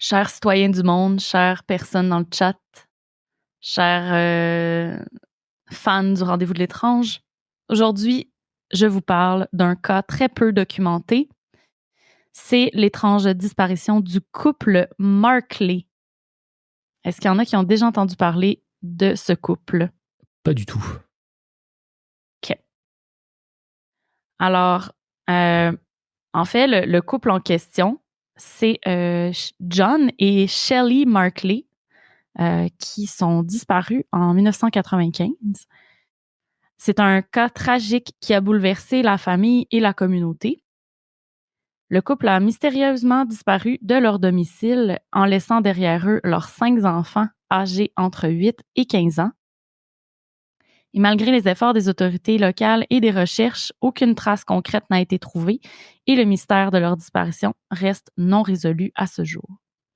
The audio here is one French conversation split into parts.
Chers citoyens du monde, chères personnes dans le chat, chers fans du Rendez-vous de l'étrange, aujourd'hui, je vous parle d'un cas très peu documenté. C'est l'étrange disparition du couple Markley. Est-ce qu'il y en a qui ont déjà entendu parler de ce couple? Pas du tout. OK. Alors, en fait, le couple en question, c'est John et Shelley Markley, qui sont disparus en 1995. C'est un cas tragique qui a bouleversé la famille et la communauté. Le couple a mystérieusement disparu de leur domicile en laissant derrière eux leurs 5 enfants âgés entre 8 et 15 ans. Et malgré les efforts des autorités locales et des recherches, aucune trace concrète n'a été trouvée et le mystère de leur disparition reste non résolu à ce jour.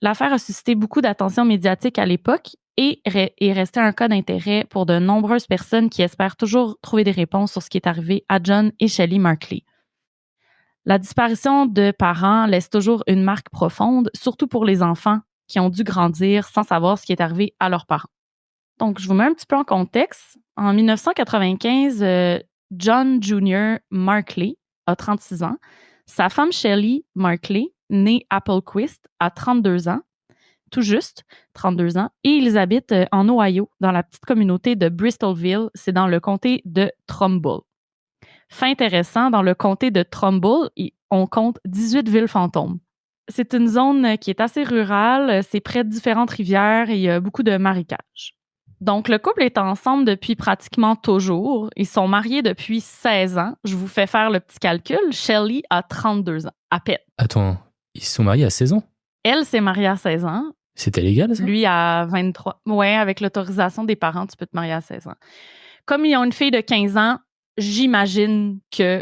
L'affaire a suscité beaucoup d'attention médiatique à l'époque et est resté un cas d'intérêt pour de nombreuses personnes qui espèrent toujours trouver des réponses sur ce qui est arrivé à John et Shelley Markley. La disparition de parents laisse toujours une marque profonde, surtout pour les enfants qui ont dû grandir sans savoir ce qui est arrivé à leurs parents. Donc, je vous mets un petit peu en contexte. En 1995, John Jr. Markley a 36 ans. Sa femme Shelley Markley, née Applequist, a 32 ans, tout juste 32 ans, et ils habitent en Ohio, dans la petite communauté de Bristolville, c'est dans le comté de Trumbull. Fait intéressant, dans le comté de Trumbull, on compte 18 villes fantômes. C'est une zone qui est assez rurale, c'est près de différentes rivières et il y a beaucoup de marécages. Donc, le couple est ensemble depuis pratiquement toujours. Ils sont mariés depuis 16 ans. Je vous fais faire le petit calcul. Shelley a 32 ans, à peine. Attends, ils se sont mariés à 16 ans? Elle s'est mariée à 16 ans. C'était légal, ça? Lui à 23. Ouais, avec l'autorisation des parents, tu peux te marier à 16 ans. Comme ils ont une fille de 15 ans, j'imagine que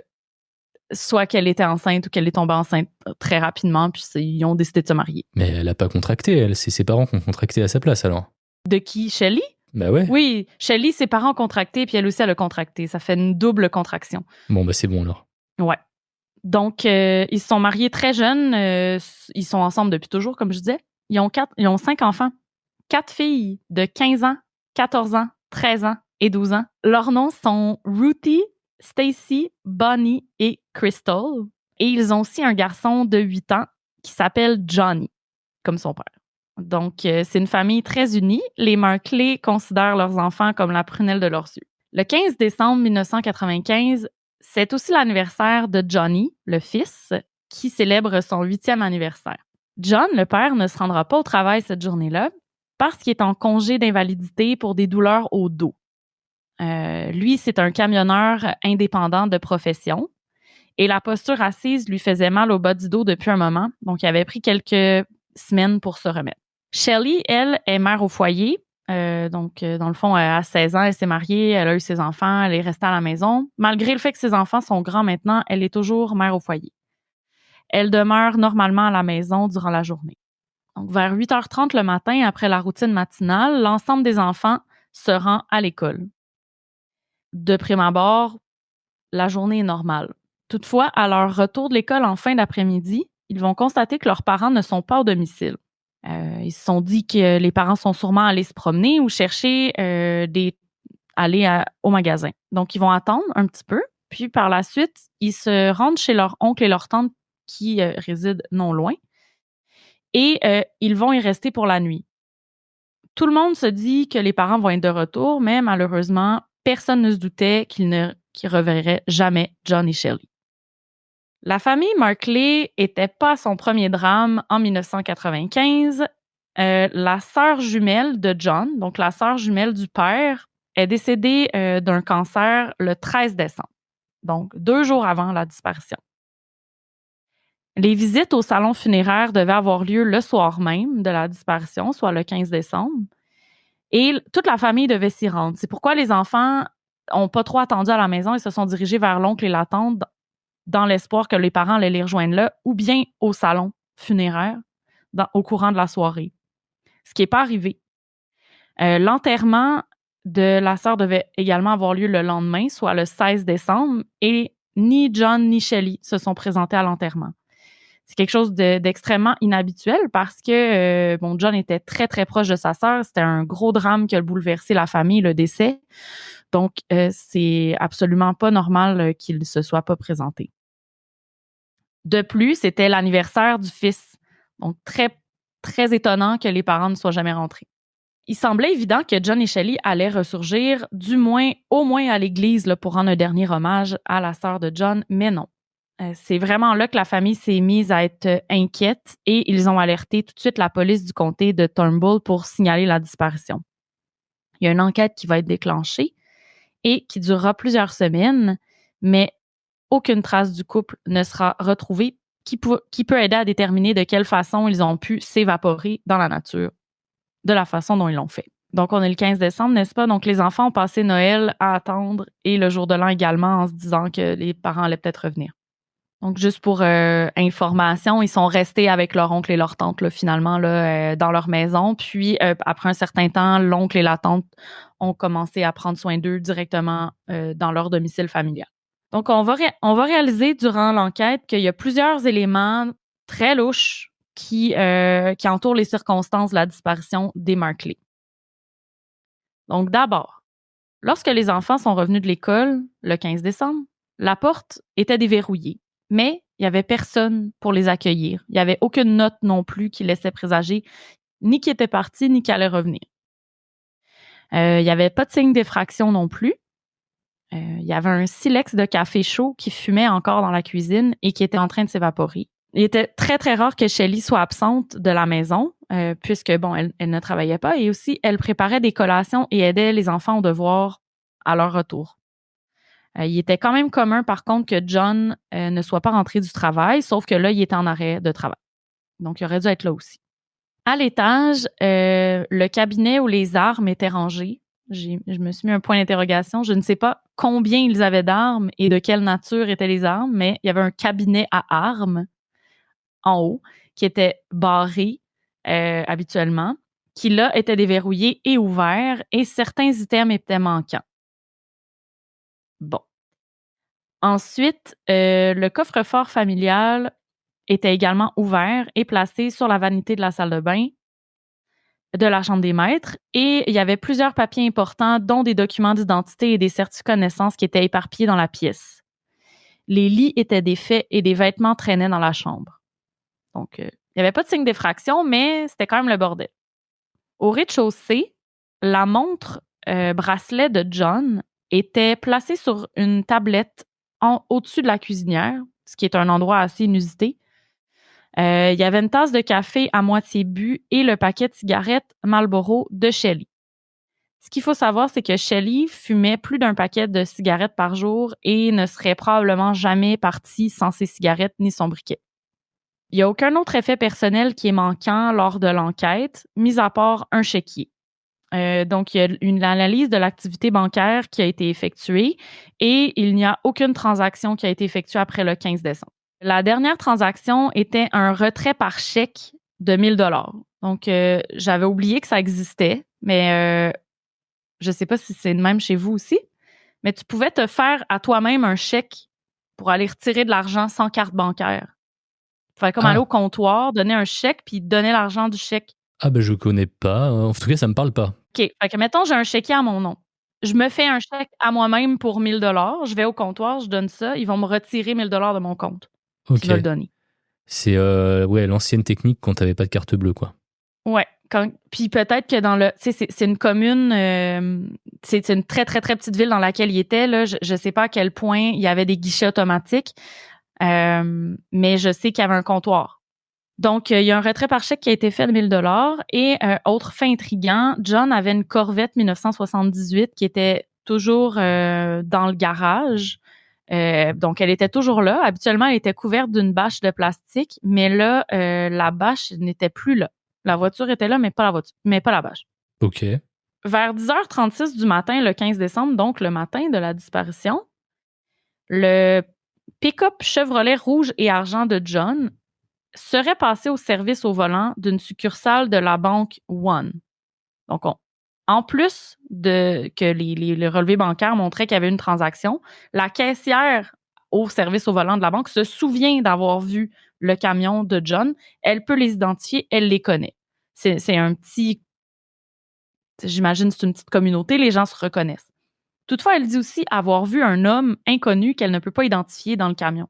soit qu'elle était enceinte ou qu'elle est tombée enceinte très rapidement, puis ils ont décidé de se marier. Mais elle a pas contracté, elle. C'est ses parents qui ont contracté à sa place, alors. De qui? Shelley? Bah ouais. Oui, Shelley, ses parents ont contracté, puis elle aussi, elle a contracté. Ça fait une double contraction. Bon, bah c'est bon, alors. Ouais. Donc, ils se sont mariés très jeunes. Ils sont ensemble depuis toujours, comme je disais. Ils ont 5 enfants. 4 filles de 15 ans, 14 ans, 13 ans et 12 ans. Leurs noms sont Ruthie, Stacy, Bonnie et Crystal. Et ils ont aussi un garçon de 8 ans qui s'appelle Johnny, comme son père. Donc, c'est une famille très unie. Les Markley considèrent leurs enfants comme la prunelle de leurs yeux. Le 15 décembre 1995, c'est aussi l'anniversaire de Johnny, le fils, qui célèbre son 8e anniversaire. John, le père, ne se rendra pas au travail cette journée-là parce qu'il est en congé d'invalidité pour des douleurs au dos. Lui, c'est un camionneur indépendant de profession et la posture assise lui faisait mal au bas du dos depuis un moment, donc il avait pris quelques semaines pour se remettre. Shelley, elle, est mère au foyer. Dans le fond, à 16 ans, elle s'est mariée, elle a eu ses enfants, elle est restée à la maison. Malgré le fait que ses enfants sont grands maintenant, elle est toujours mère au foyer. Elle demeure normalement à la maison durant la journée. Donc, vers 8h30 le matin, après la routine matinale, l'ensemble des enfants se rend à l'école. De prime abord, la journée est normale. Toutefois, à leur retour de l'école en fin d'après-midi, ils vont constater que leurs parents ne sont pas au domicile. Ils se sont dit que les parents sont sûrement allés se promener ou chercher aller au magasin. Donc, ils vont attendre un petit peu. Puis, par la suite, ils se rendent chez leur oncle et leur tante qui résident non loin. Et ils vont y rester pour la nuit. Tout le monde se dit que les parents vont être de retour, mais malheureusement, personne ne se doutait qu'ils reverraient jamais John et Shelley. La famille Markley était pas à son premier drame en 1995. La sœur jumelle de John, donc la sœur jumelle du père, est décédée d'un cancer le 13 décembre, donc 2 jours avant la disparition. Les visites au salon funéraire devaient avoir lieu le soir même de la disparition, soit le 15 décembre, et toute la famille devait s'y rendre. C'est pourquoi les enfants n'ont pas trop attendu à la maison et se sont dirigés vers l'oncle et la tante dans l'espoir que les parents allaient les rejoindre là, ou bien au salon funéraire au courant de la soirée. Ce qui n'est pas arrivé. L'enterrement de la sœur devait également avoir lieu le lendemain, soit le 16 décembre, et ni John ni Shelley se sont présentés à l'enterrement. C'est quelque chose d'extrêmement inhabituel parce que John était très, très proche de sa sœur. C'était un gros drame qui a bouleversé la famille, le décès. Donc, c'est absolument pas normal qu'il ne se soit pas présenté. De plus, c'était l'anniversaire du fils. Donc, très, très étonnant que les parents ne soient jamais rentrés. Il semblait évident que John et Shelley allaient ressurgir, au moins à l'église là, pour rendre un dernier hommage à la sœur de John, mais non. C'est vraiment là que la famille s'est mise à être inquiète et ils ont alerté tout de suite la police du comté de Turnbull pour signaler la disparition. Il y a une enquête qui va être déclenchée et qui durera plusieurs semaines, mais aucune trace du couple ne sera retrouvée qui peut aider à déterminer de quelle façon ils ont pu s'évaporer dans la nature, de la façon dont ils l'ont fait. Donc, on est le 15 décembre, n'est-ce pas? Donc, les enfants ont passé Noël à attendre et le jour de l'an également en se disant que les parents allaient peut-être revenir. Donc, juste pour information, ils sont restés avec leur oncle et leur tante, là, finalement, là, dans leur maison. Puis, après un certain temps, l'oncle et la tante ont commencé à prendre soin d'eux directement dans leur domicile familial. Donc, on va réaliser durant l'enquête qu'il y a plusieurs éléments très louches qui entourent les circonstances de la disparition des Markley. Donc, d'abord, lorsque les enfants sont revenus de l'école le 15 décembre, la porte était déverrouillée. Mais il n'y avait personne pour les accueillir. Il n'y avait aucune note non plus qui laissait présager ni qui était parti, ni qui allait revenir. Il n'y avait pas de signe d'effraction non plus. Il y avait un silex de café chaud qui fumait encore dans la cuisine et qui était en train de s'évaporer. Il était très, très rare que Shelley soit absente de la maison, puisque, elle ne travaillait pas. Et aussi, elle préparait des collations et aidait les enfants aux devoirs à leur retour. Il était quand même commun, par contre, que John ne soit pas rentré du travail, sauf que là, il était en arrêt de travail. Donc, il aurait dû être là aussi. À l'étage, le cabinet où les armes étaient rangées, je me suis mis un point d'interrogation. Je ne sais pas combien ils avaient d'armes et de quelle nature étaient les armes, mais il y avait un cabinet à armes en haut qui était barré habituellement, qui là était déverrouillé et ouvert, et certains items étaient manquants. Bon. Ensuite, le coffre-fort familial était également ouvert et placé sur la vanité de la salle de bain de la chambre des maîtres, et il y avait plusieurs papiers importants, dont des documents d'identité et des certificats de naissance qui étaient éparpillés dans la pièce. Les lits étaient défaits et des vêtements traînaient dans la chambre. Donc, il n'y avait pas de signe d'effraction, mais c'était quand même le bordel. Au rez-de-chaussée, la montre bracelet de John était placée sur une tablette au-dessus de la cuisinière, ce qui est un endroit assez inusité. Il y avait une tasse de café à moitié bu et le paquet de cigarettes Marlboro de Shelley. Ce qu'il faut savoir, c'est que Shelley fumait plus d'un paquet de cigarettes par jour et ne serait probablement jamais partie sans ses cigarettes ni son briquet. Il n'y a aucun autre effet personnel qui est manquant lors de l'enquête, mis à part un chéquier. Donc, il y a une analyse de l'activité bancaire qui a été effectuée et il n'y a aucune transaction qui a été effectuée après le 15 décembre. La dernière transaction était un retrait par chèque de 1 000 $. Donc, j'avais oublié que ça existait, mais je ne sais pas si c'est le même chez vous aussi, mais tu pouvais te faire à toi-même un chèque pour aller retirer de l'argent sans carte bancaire. Il fallait comme aller au comptoir, donner un chèque, puis donner l'argent du chèque. Ah ben je connais pas. En tout cas, ça me parle pas. OK. Fait que mettons, j'ai un chéquier à mon nom. Je me fais un chèque à moi-même pour 1 000 $. Je vais au comptoir, je donne ça. Ils vont me retirer 1 000 $ de mon compte. Ok. Puis ils vont le donner. C'est l'ancienne technique quand t'avais pas de carte bleue, quoi. Ouais. Puis peut-être que dans le... Tu sais, c'est une commune... c'est une très, très, très petite ville dans laquelle il était. Là. Je sais pas à quel point il y avait des guichets automatiques, mais je sais qu'il y avait un comptoir. Donc, il y a un retrait par chèque qui a été fait de 1 000 $. Et autre fait intriguant, John avait une Corvette 1978 qui était toujours dans le garage. Donc, elle était toujours là. Habituellement, elle était couverte d'une bâche de plastique, mais là, la bâche n'était plus là. La voiture était là, mais pas la bâche. Ok. Vers 10h36 du matin, le 15 décembre, donc le matin de la disparition, le pick-up Chevrolet rouge et argent de John serait passé au service au volant d'une succursale de la banque One. Donc, en plus que les relevés bancaires montraient qu'il y avait une transaction, la caissière au service au volant de la banque se souvient d'avoir vu le camion de John, elle peut les identifier, elle les connaît. C'est un petit... J'imagine c'est une petite communauté, les gens se reconnaissent. Toutefois, elle dit aussi avoir vu un homme inconnu qu'elle ne peut pas identifier dans le camion,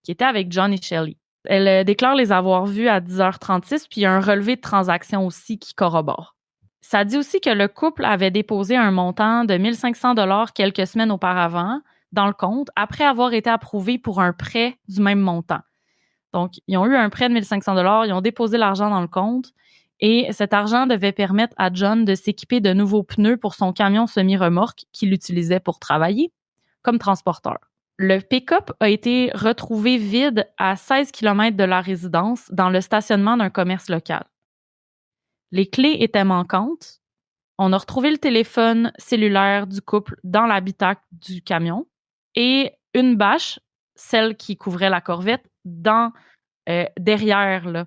qui était avec John et Shelley. Elle déclare les avoir vus à 10h36, puis il y a un relevé de transaction aussi qui corrobore. Ça dit aussi que le couple avait déposé un montant de 1 500 $ quelques semaines auparavant dans le compte, après avoir été approuvé pour un prêt du même montant. Donc, ils ont eu un prêt de 1 500 $, ils ont déposé l'argent dans le compte, et cet argent devait permettre à John de s'équiper de nouveaux pneus pour son camion semi-remorque qu'il utilisait pour travailler comme transporteur. Le pick-up a été retrouvé vide à 16 km de la résidence dans le stationnement d'un commerce local. Les clés étaient manquantes. On a retrouvé le téléphone cellulaire du couple dans l'habitacle du camion et une bâche, celle qui couvrait la corvette, derrière, là,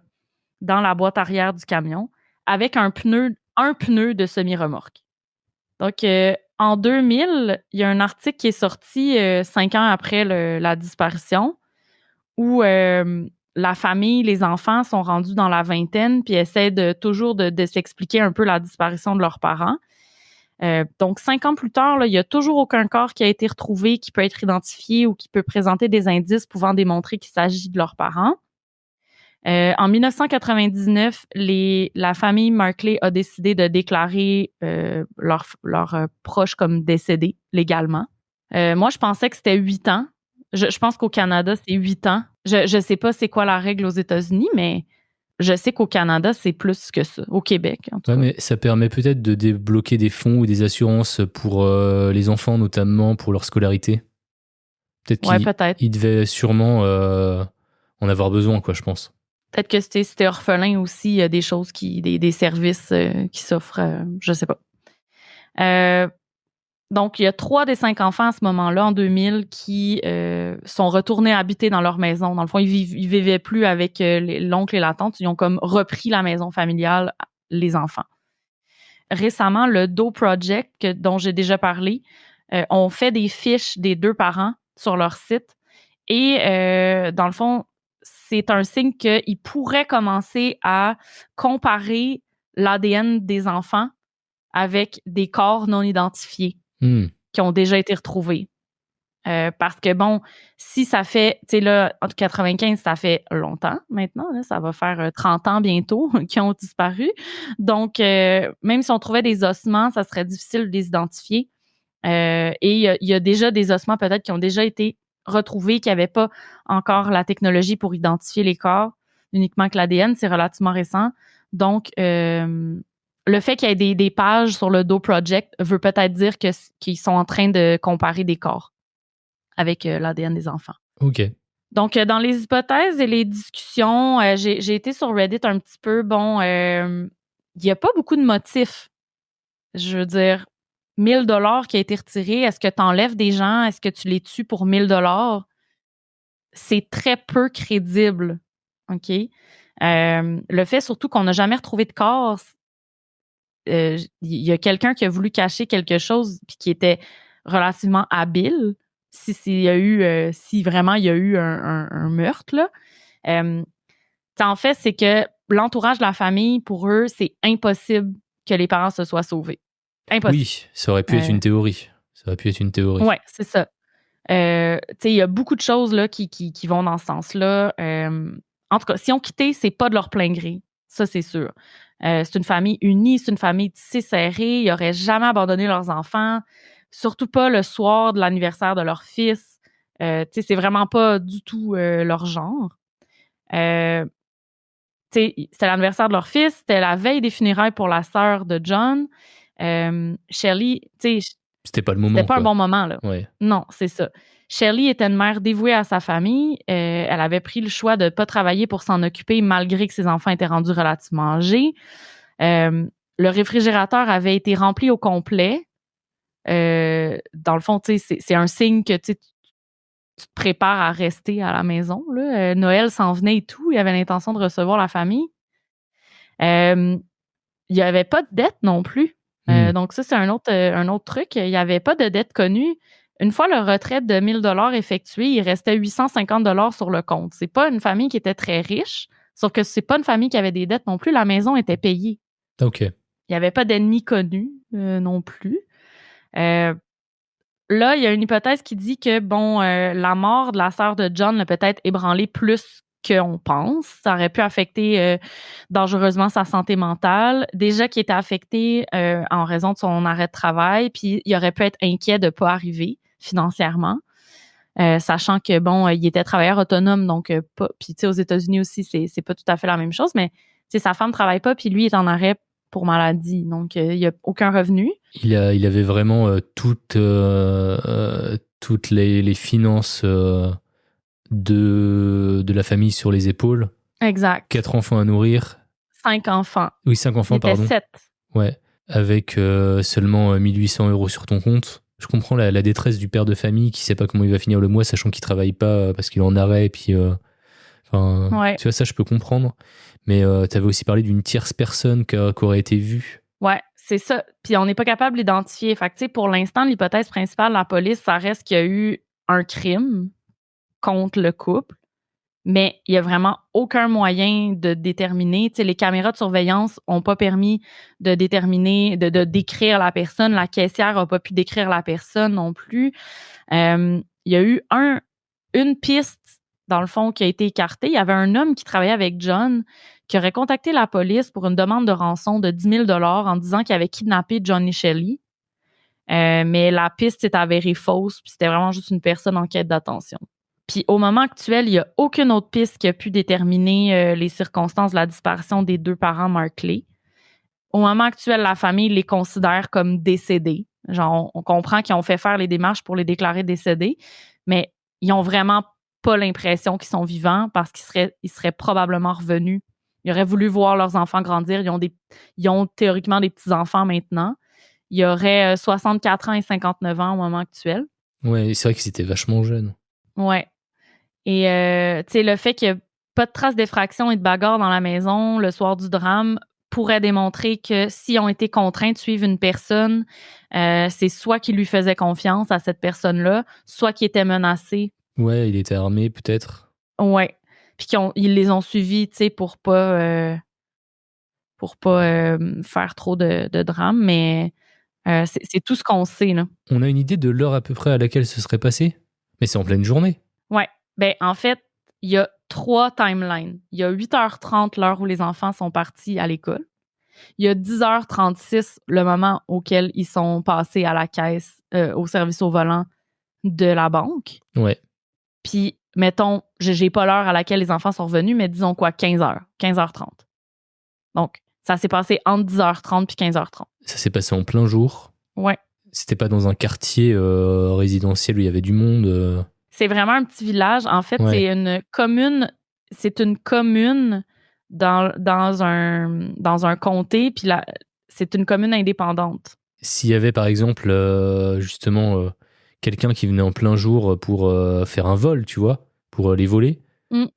dans la boîte arrière du camion, avec un pneu de semi-remorque. Donc, en 2000, il y a un article qui est sorti 5 ans après la disparition où la famille, les enfants sont rendus dans la vingtaine puis essaient toujours de s'expliquer un peu la disparition de leurs parents. Donc, 5 ans plus tard, là, il n'y a toujours aucun corps qui a été retrouvé, qui peut être identifié ou qui peut présenter des indices pouvant démontrer qu'il s'agit de leurs parents. En 1999, la famille Markley a décidé de déclarer leurs proches comme décédés légalement. Moi, je pensais que c'était 8 ans. Je pense qu'au Canada, c'est 8 ans. Je sais pas c'est quoi la règle aux États-Unis, mais je sais qu'au Canada, c'est plus que ça. Au Québec, en tout cas. Mais ça permet peut-être de débloquer des fonds ou des assurances pour les enfants, notamment pour leur scolarité. Peut-être qu'ils devaient sûrement en avoir besoin, quoi, je pense. Peut-être que si t'es orphelin aussi, il y a des choses des services qui s'offrent, je sais pas. Donc, il y a 3 des 5 enfants à ce moment-là, en 2000, qui sont retournés habiter dans leur maison. Dans le fond, ils vivaient plus avec l'oncle et la tante. Ils ont comme repris la maison familiale, les enfants. Récemment, le Doe Project, dont j'ai déjà parlé, ont fait des fiches des 2 parents sur leur site. Et dans le fond, c'est un signe qu'ils pourraient commencer à comparer l'ADN des enfants avec des corps non identifiés qui ont déjà été retrouvés. Parce que, bon, si ça fait, tu sais, là, en 95, ça fait longtemps maintenant, là, ça va faire 30 ans bientôt qui ont disparu. Donc, même si on trouvait des ossements, ça serait difficile de les identifier. Et il y a déjà des ossements peut-être qui ont déjà été retrouvés, qui n'avaient pas encore la technologie pour identifier les corps, uniquement que l'ADN, c'est relativement récent. Donc, le fait qu'il y ait des pages sur le Doe Project veut peut-être dire qu'ils sont en train de comparer des corps avec l'ADN des enfants. OK. Donc, dans les hypothèses et les discussions, j'ai été sur Reddit un petit peu. Bon, il n'y a pas beaucoup de motifs. Je veux dire, 1 000 $ qui a été retiré, est-ce que tu enlèves des gens? Est-ce que tu les tues pour 1 000 $? C'est très peu crédible. OK? Le fait surtout qu'on n'a jamais retrouvé de corps, il y a quelqu'un qui a voulu cacher quelque chose puis qui était relativement habile si vraiment il y a eu un meurtre, là. En fait, c'est que l'entourage de la famille, pour eux, c'est impossible que les parents se soient sauvés. Impossible. Oui, ça aurait pu être une théorie. Oui, c'est ça. Il y a beaucoup de choses là, qui vont dans ce sens-là. En tout cas, si on quittait, c'est pas de leur plein gré. Ça, c'est sûr. C'est une famille unie, c'est une famille tissée serrée. Ils n'auraient jamais abandonné leurs enfants, surtout pas le soir de l'anniversaire de leur fils. C'est vraiment pas du tout leur genre. C'était l'anniversaire de leur fils, c'était la veille des funérailles pour la sœur de John. Shelley, c'était pas le moment. C'était pas un bon moment, là. Ouais. Non, c'est ça. Shelley était une mère dévouée à sa famille. Elle avait pris le choix de ne pas travailler pour s'en occuper malgré que ses enfants étaient rendus relativement âgés. Le réfrigérateur avait été rempli au complet. Dans le fond, c'est un signe que tu te prépares à rester à la maison, là. Noël s'en venait et tout. Il avait l'intention de recevoir la famille. Il n'y avait pas de dette non plus. Donc ça, c'est un autre truc. Il n'y avait pas de dette connue. Une fois le retrait de 1 000 $ effectué, il restait 850 $ sur le compte. C'est pas une famille qui était très riche, sauf que c'est pas une famille qui avait des dettes non plus. La maison était payée. OK. Il n'y avait pas d'ennemis connus non plus. Là, il y a une hypothèse qui dit que, la mort de la sœur de John l'a peut-être ébranlé plus qu'on pense. Ça aurait pu affecter dangereusement sa santé mentale. Déjà qu'il était affecté en raison de son arrêt de travail, puis il aurait pu être inquiet de ne pas arriver financièrement, sachant que, il était travailleur autonome, donc pas. Puis, tu sais, aux États-Unis aussi, c'est pas tout à fait la même chose, mais, tu sais, sa femme travaille pas, puis lui est en arrêt pour maladie, donc il n'y a aucun revenu. Il avait vraiment toutes les finances de la famille sur les épaules. Exact. 4 enfants à nourrir. 5 enfants. Oui, 5 enfants, pardon. 7. Ouais, avec seulement 1 800 € sur ton compte. Je comprends la détresse du père de famille qui sait pas comment il va finir le mois, sachant qu'il travaille pas parce qu'il est en arrêt, et puis ouais. Tu vois, ça je peux comprendre. Mais tu avais aussi parlé d'une tierce personne qui aurait été vue. Ouais, c'est ça. Puis on n'est pas capable d'identifier. Fait que, tu sais, pour l'instant, l'hypothèse principale de la police, ça reste qu'il y a eu un crime contre le couple, mais il y a vraiment aucun moyen de déterminer. Tu sais, les caméras de surveillance n'ont pas permis de déterminer, de décrire la personne. La caissière n'a pas pu décrire la personne non plus. Il y a eu une piste, dans le fond, qui a été écartée. Il y avait un homme qui travaillait avec John qui aurait contacté la police pour une demande de rançon de 10 000 $ en disant qu'il avait kidnappé Johnny Shelley. Mais la piste s'est avérée fausse, puis c'était vraiment juste une personne en quête d'attention. Puis au moment actuel, il n'y a aucune autre piste qui a pu déterminer les circonstances de la disparition des 2 parents Markley. Au moment actuel, la famille les considère comme décédés. Genre, on comprend qu'ils ont fait faire les démarches pour les déclarer décédés, mais ils n'ont vraiment pas l'impression qu'ils sont vivants parce qu'ils seraient probablement revenus. Ils auraient voulu voir leurs enfants grandir. Ils ont théoriquement des petits-enfants maintenant. Il y aurait 64 ans et 59 ans au moment actuel. Ouais, c'est vrai qu'ils étaient vachement jeunes. Ouais. Et tu sais, le fait qu'il n'y a pas de traces d'effraction et de bagarre dans la maison le soir du drame pourrait démontrer que s'ils ont été contraints de suivre une personne, c'est soit qu'ils lui faisaient confiance à cette personne-là, soit qu'ils étaient menacés. Ouais, il était armé peut-être. Ouais. Puis ils les ont suivis, tu sais, pour pas faire trop de drame, mais c'est tout ce qu'on sait, là. On a une idée de l'heure à peu près à laquelle ce serait passé? Mais c'est en pleine journée. Ouais. Ben, en fait, il y a 3 timelines. Il y a 8h30, l'heure où les enfants sont partis à l'école. Il y a 10h36, le moment auquel ils sont passés à la caisse, au service au volant de la banque. Ouais. Puis, mettons, j'ai pas l'heure à laquelle les enfants sont revenus, mais disons quoi, 15h, 15h30. Donc, ça s'est passé entre 10h30 puis 15h30. Ça s'est passé en plein jour. Ouais. C'était pas dans un quartier résidentiel où il y avait du monde. C'est vraiment un petit village. En fait, ouais. c'est une commune dans un comté, puis c'est une commune indépendante. S'il y avait, par exemple, justement, quelqu'un qui venait en plein jour pour faire un vol, tu vois, pour les voler,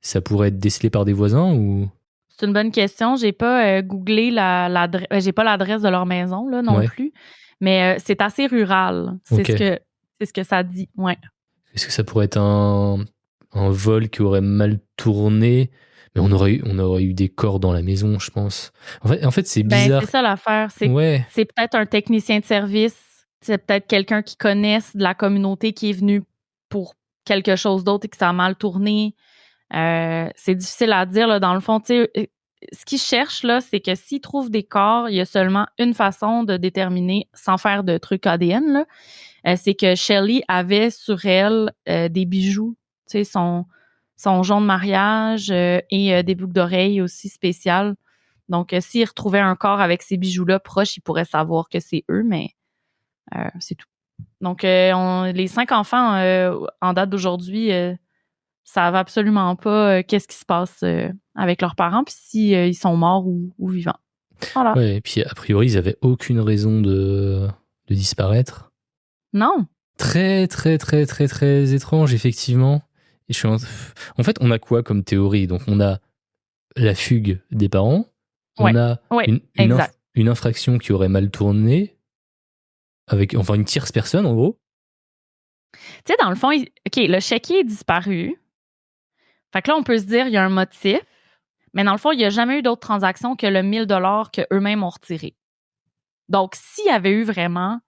ça pourrait être décelé par des voisins ou... C'est une bonne question. J'ai pas googlé l'adresse. J'ai pas l'adresse de leur maison là non plus, mais c'est assez rural. C'est ce que ça dit. Ouais. Est-ce que ça pourrait être un vol qui aurait mal tourné? Mais on aurait eu des corps dans la maison, je pense. En fait c'est bizarre. C'est ça l'affaire. C'est peut-être un technicien de service. C'est peut-être quelqu'un qui connaisse de la communauté qui est venu pour quelque chose d'autre et que ça a mal tourné. C'est difficile à dire, là, dans le fond. Tu sais, ce qu'ils cherchent, là, c'est que s'ils trouvent des corps, il y a seulement une façon de déterminer, sans faire de trucs ADN, là, c'est que Shelley avait sur elle des bijoux, tu sais, son jonc de mariage et des boucles d'oreilles aussi spéciales. Donc, s'ils retrouvaient un corps avec ces bijoux-là proches, ils pourraient savoir que c'est eux, mais c'est tout. Donc, les 5 enfants, en date d'aujourd'hui, savent absolument pas qu'est-ce qui se passe avec leurs parents, puis ils sont morts ou vivants. Voilà. Ouais, et puis a priori, ils avaient aucune raison de disparaître. Non. Très, très, très, très, très étrange, effectivement. Et en fait, on a quoi comme théorie? Donc, on a la fugue des parents, on a une infraction qui aurait mal tourné, avec une tierce personne, en gros. Tu sais, dans le fond, OK, le chéquier est disparu. Fait que là, on peut se dire il y a un motif, mais dans le fond, il n'y a jamais eu d'autres transactions que le 1 000 qu'eux-mêmes ont retiré. Donc, s'il y avait eu vraiment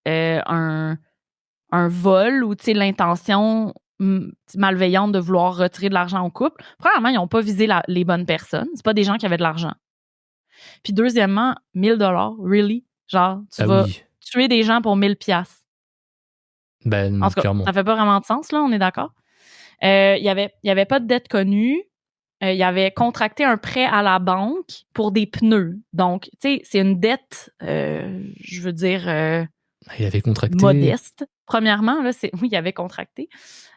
un vol ou l'intention malveillante de vouloir retirer de l'argent au couple, premièrement, ils n'ont pas visé les bonnes personnes. C'est pas des gens qui avaient de l'argent. Puis deuxièmement, 1 000 really? Genre, tu vas tuer des gens pour 1 000 $. Ben, en tout cas, clairement. Ça fait pas vraiment de sens, là, on est d'accord? Il y avait pas de dette connue. Il avait contracté un prêt à la banque pour des pneus. Donc, tu sais, c'est une dette, je veux dire... il avait contracté... modeste. Premièrement, là, oui, il avait contracté.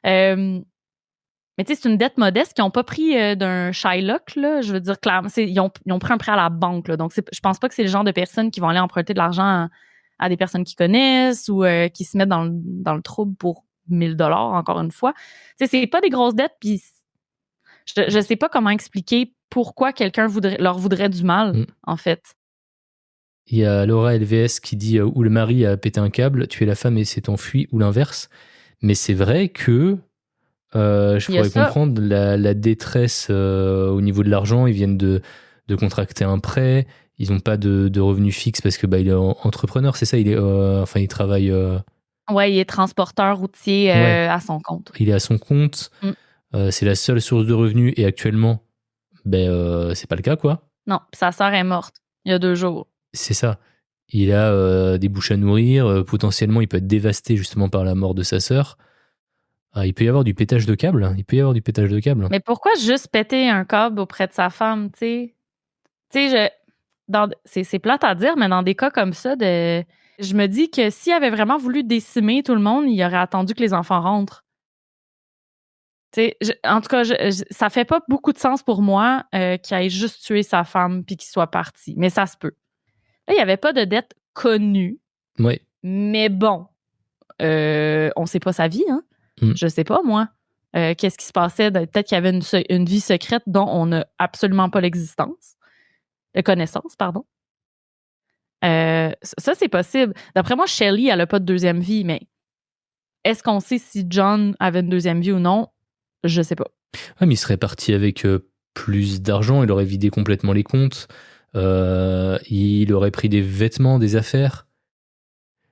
Mais tu sais, c'est une dette modeste qu'ils n'ont pas pris d'un Shylock, là. Je veux dire, clairement, ils ont pris un prêt à la banque, là. Donc, je pense pas que c'est le genre de personnes qui vont aller emprunter de l'argent à des personnes qu'ils connaissent ou qui se mettent dans le trouble pour 1 000 $, encore une fois. Tu sais, c'est pas des grosses dettes, puis je sais pas comment expliquer pourquoi quelqu'un leur voudrait du mal, en fait. Il y a Laura LVS qui dit où le mari a pété un câble, tué la femme et s'est enfui, ou l'inverse. Mais c'est vrai que je pourrais comprendre la détresse au niveau de l'argent. Ils viennent de contracter un prêt. Ils n'ont pas de revenus fixes parce que il est entrepreneur, c'est ça. Il travaille. Ouais, il est transporteur routier à son compte. Il est à son compte. C'est la seule source de revenus et actuellement, c'est pas le cas, quoi. Non, sa sœur est morte il y a 2 jours. C'est ça. Il a des bouches à nourrir. Potentiellement, il peut être dévasté justement par la mort de sa sœur. Il peut y avoir du pétage de câble. Mais pourquoi juste péter un câble auprès de sa femme, tu sais? Tu sais, c'est plate à dire, mais dans des cas comme ça, je me dis que s'il avait vraiment voulu décimer tout le monde, il aurait attendu que les enfants rentrent. Tu sais, en tout cas, ça fait pas beaucoup de sens pour moi qu'il ait juste tué sa femme puis qu'il soit parti. Mais ça se peut. Là, il n'y avait pas de dette connue. Oui. Mais bon, on sait pas sa vie, hein? Je sais pas, moi. Qu'est-ce qui se passait? Peut-être qu'il y avait une vie secrète dont on n'a absolument pas connaissance, pardon. Ça, c'est possible. D'après moi, Shelley, elle n'a pas de deuxième vie, mais est-ce qu'on sait si John avait une deuxième vie ou non? Je sais pas. Ouais, mais il serait parti avec plus d'argent, il aurait vidé complètement les comptes, il aurait pris des vêtements, des affaires.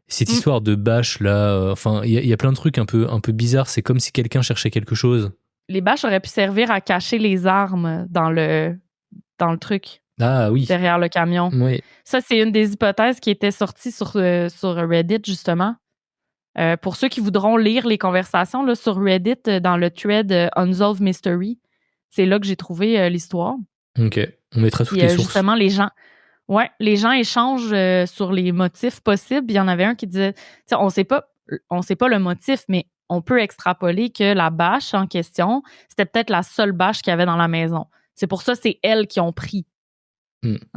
Cette histoire de bâche là, il y a plein de trucs un peu bizarres. C'est comme si quelqu'un cherchait quelque chose. Les bâches auraient pu servir à cacher les armes dans le truc. Ah oui. Derrière le camion. Oui. Ça, c'est une des hypothèses qui était sortie sur Reddit, justement. Pour ceux qui voudront lire les conversations là, sur Reddit, dans le thread Unsolved Mystery, c'est là que j'ai trouvé l'histoire. OK. On mettra toutes les sources. Justement, les gens échangent sur les motifs possibles. Il y en avait un qui disait, on sait pas le motif, mais on peut extrapoler que la bâche en question, c'était peut-être la seule bâche qu'il y avait dans la maison. C'est pour ça que c'est elles qui ont pris.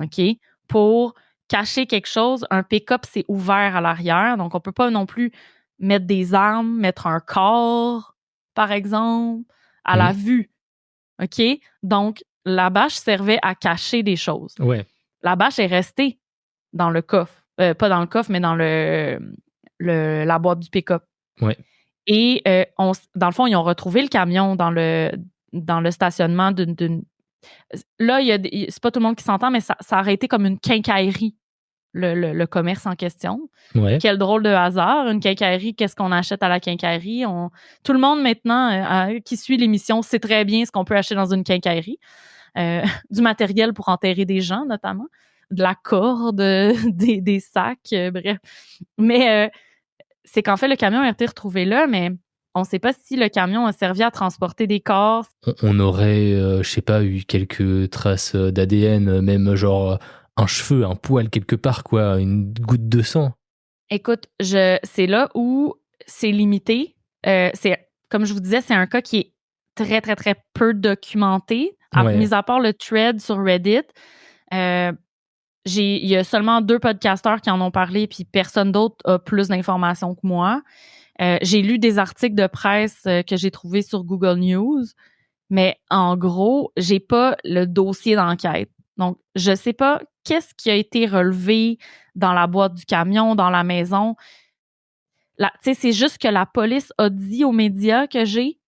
OK? Pour cacher quelque chose, un pick-up, c'est ouvert à l'arrière, donc on peut pas non plus mettre des armes, mettre un corps, par exemple, à la vue. OK? Donc, la bâche servait à cacher des choses. Ouais. La bâche est restée dans le coffre. Pas dans le coffre, mais dans la boîte du pick-up. Ouais. Et dans le fond, ils ont retrouvé le camion dans le stationnement d'une... Là, c'est pas tout le monde qui s'entend, mais ça aurait été comme une quincaillerie, le commerce en question. Ouais. Quel drôle de hasard. Une quincaillerie, qu'est-ce qu'on achète à la quincaillerie? Tout le monde maintenant qui suit l'émission sait très bien ce qu'on peut acheter dans une quincaillerie. Du matériel pour enterrer des gens, notamment. De la corde, des sacs, bref. Mais c'est qu'en fait, le camion a été retrouvé là, mais on ne sait pas si le camion a servi à transporter des corps. On aurait, je sais pas, eu quelques traces d'ADN, même genre un cheveu, un poil quelque part, quoi, une goutte de sang. Écoute, c'est là où c'est limité. Comme je vous disais, c'est un cas qui est très, très, très peu documenté. Mis à part le thread sur Reddit, il y a seulement 2 podcasteurs qui en ont parlé, puis personne d'autre a plus d'informations que moi. J'ai lu des articles de presse que j'ai trouvés sur Google News, mais en gros, j'ai pas le dossier d'enquête. Donc, je sais pas qu'est-ce qui a été relevé dans la boîte du camion, dans la maison. c'est juste que la police a dit aux médias que j'ai.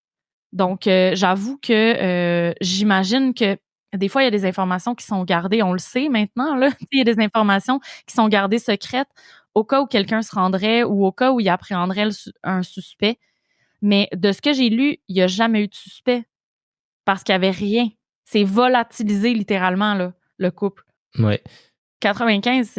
Donc, j'avoue que j'imagine que des fois, il y a des informations qui sont gardées, on le sait maintenant, là. Il y a des informations qui sont gardées secrètes au cas où quelqu'un se rendrait ou au cas où il appréhenderait un suspect. Mais de ce que j'ai lu, il n'y a jamais eu de suspect parce qu'il n'y avait rien. C'est volatilisé littéralement, là, le couple. Ouais. 95,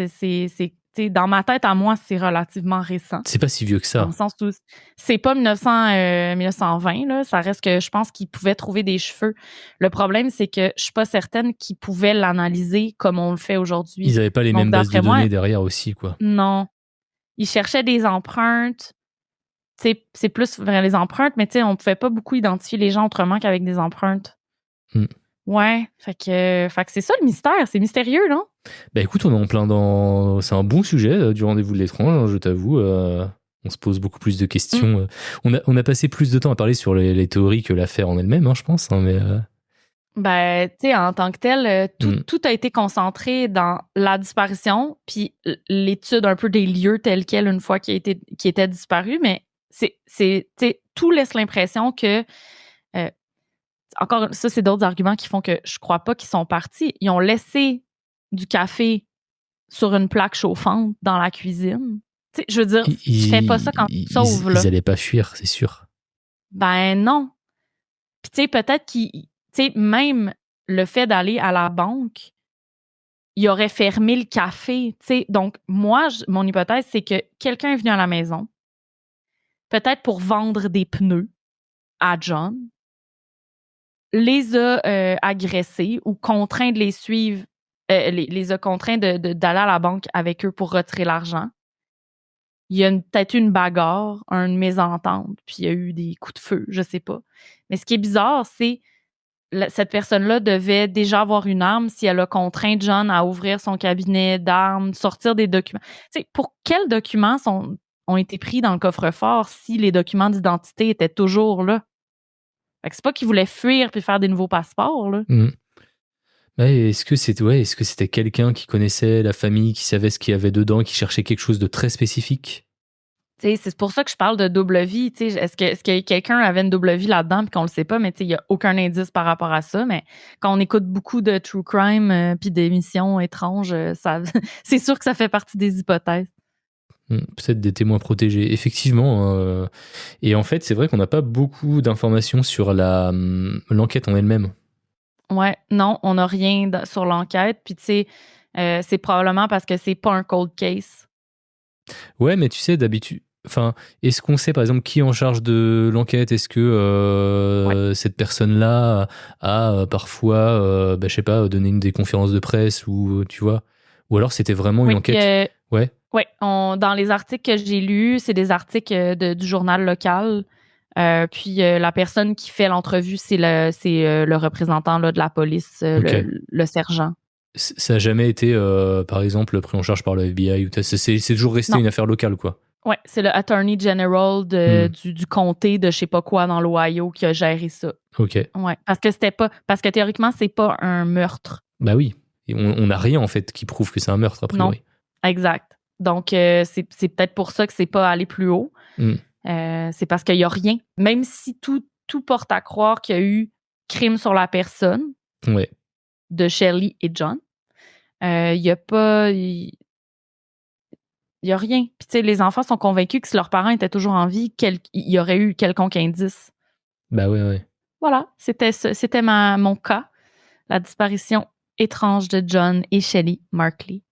c'est dans ma tête, à moi, c'est relativement récent. C'est pas si vieux que ça. Dans le sens où c'est pas 1920, là. Ça reste que je pense qu'ils pouvaient trouver des cheveux. Le problème, c'est que je suis pas certaine qu'ils pouvaient l'analyser comme on le fait aujourd'hui. Ils avaient pas les mêmes bases de données derrière aussi, quoi. Non. Ils cherchaient des empreintes. C'est plus vers les empreintes, mais on pouvait pas beaucoup identifier les gens autrement qu'avec des empreintes. Ouais, fait que c'est ça le mystère, c'est mystérieux, non? Bah écoute, on est en plein dans... C'est un bon sujet du rendez-vous de l'étrange, je t'avoue. On se pose beaucoup plus de questions. On a passé plus de temps à parler sur les théories que l'affaire en elle-même, hein, je pense. Hein, mais Ben, tu sais, en tant que tel, tout a été concentré dans la disparition, puis l'étude un peu des lieux tels quels une fois qui étaient disparus, mais tout laisse l'impression que encore, ça, c'est d'autres arguments qui font que je crois pas qu'ils sont partis. Ils ont laissé du café sur une plaque chauffante dans la cuisine. T'sais, je veux dire, tu fais pas ça quand tu sauves, là. Ils allaient pas fuir, c'est sûr. Ben non. Puis tu sais, peut-être même le fait d'aller à la banque, il aurait fermé le café. T'sais. Donc, moi, mon hypothèse, c'est que quelqu'un est venu à la maison, peut-être pour vendre des pneus à John, les a agressés ou contraints de les suivre, les a contraints d'aller à la banque avec eux pour retirer l'argent. Il y a peut-être eu une bagarre, une mésentente, puis il y a eu des coups de feu, je sais pas. Mais ce qui est bizarre, c'est cette personne-là devait déjà avoir une arme si elle a contraint John à ouvrir son cabinet d'armes, sortir des documents. T'sais, pour quels documents ont été pris dans le coffre-fort si les documents d'identité étaient toujours là? Fait que c'est pas qu'ils voulaient fuir puis faire des nouveaux passeports, là. Ouais, est-ce que c'était quelqu'un qui connaissait la famille, qui savait ce qu'il y avait dedans, qui cherchait quelque chose de très spécifique? T'sais, c'est pour ça que je parle de double vie. T'sais, est-ce que quelqu'un avait une double vie là-dedans puis qu'on le sait pas, mais il n'y a aucun indice par rapport à ça. Mais quand on écoute beaucoup de true crime puis d'émissions étranges, c'est sûr que ça fait partie des hypothèses. Peut-être des témoins protégés, effectivement. Et en fait, c'est vrai qu'on n'a pas beaucoup d'informations sur l'enquête en elle-même. Ouais, non, on n'a rien sur l'enquête. Puis tu sais, c'est probablement parce que c'est pas un cold case. Ouais, mais tu sais, d'habitude... Enfin, est-ce qu'on sait, par exemple, qui est en charge de l'enquête? Est-ce que cette personne-là a parfois, je sais pas, donné des conférences de presse ou, tu vois? Ou alors c'était vraiment une enquête? Ouais. Oui, dans les articles que j'ai lus, c'est des articles du journal local. Puis la personne qui fait l'entrevue, c'est le représentant là, de la police, Okay. le sergent. Ça n'a jamais été, par exemple, pris en charge par le FBI? C'est toujours resté une affaire locale, quoi? Oui, c'est le Attorney General du comté de je sais pas quoi dans l'Ohio qui a géré ça. OK. Ouais, parce que théoriquement, c'est pas un meurtre. Bah oui. Et on n'a rien, en fait, qui prouve que c'est un meurtre, a priori. Non, exact. Donc, c'est peut-être pour ça que c'est pas allé plus haut. C'est parce qu'il y a rien. Même si tout porte à croire qu'il y a eu crime sur la personne de Shelley et John, il y a pas... Il y a rien. Puis, tu sais, les enfants sont convaincus que si leurs parents étaient toujours en vie, il y aurait eu quelconque indice. Bah ouais. Voilà, c'était mon cas. La disparition étrange de John et Shelley Markley.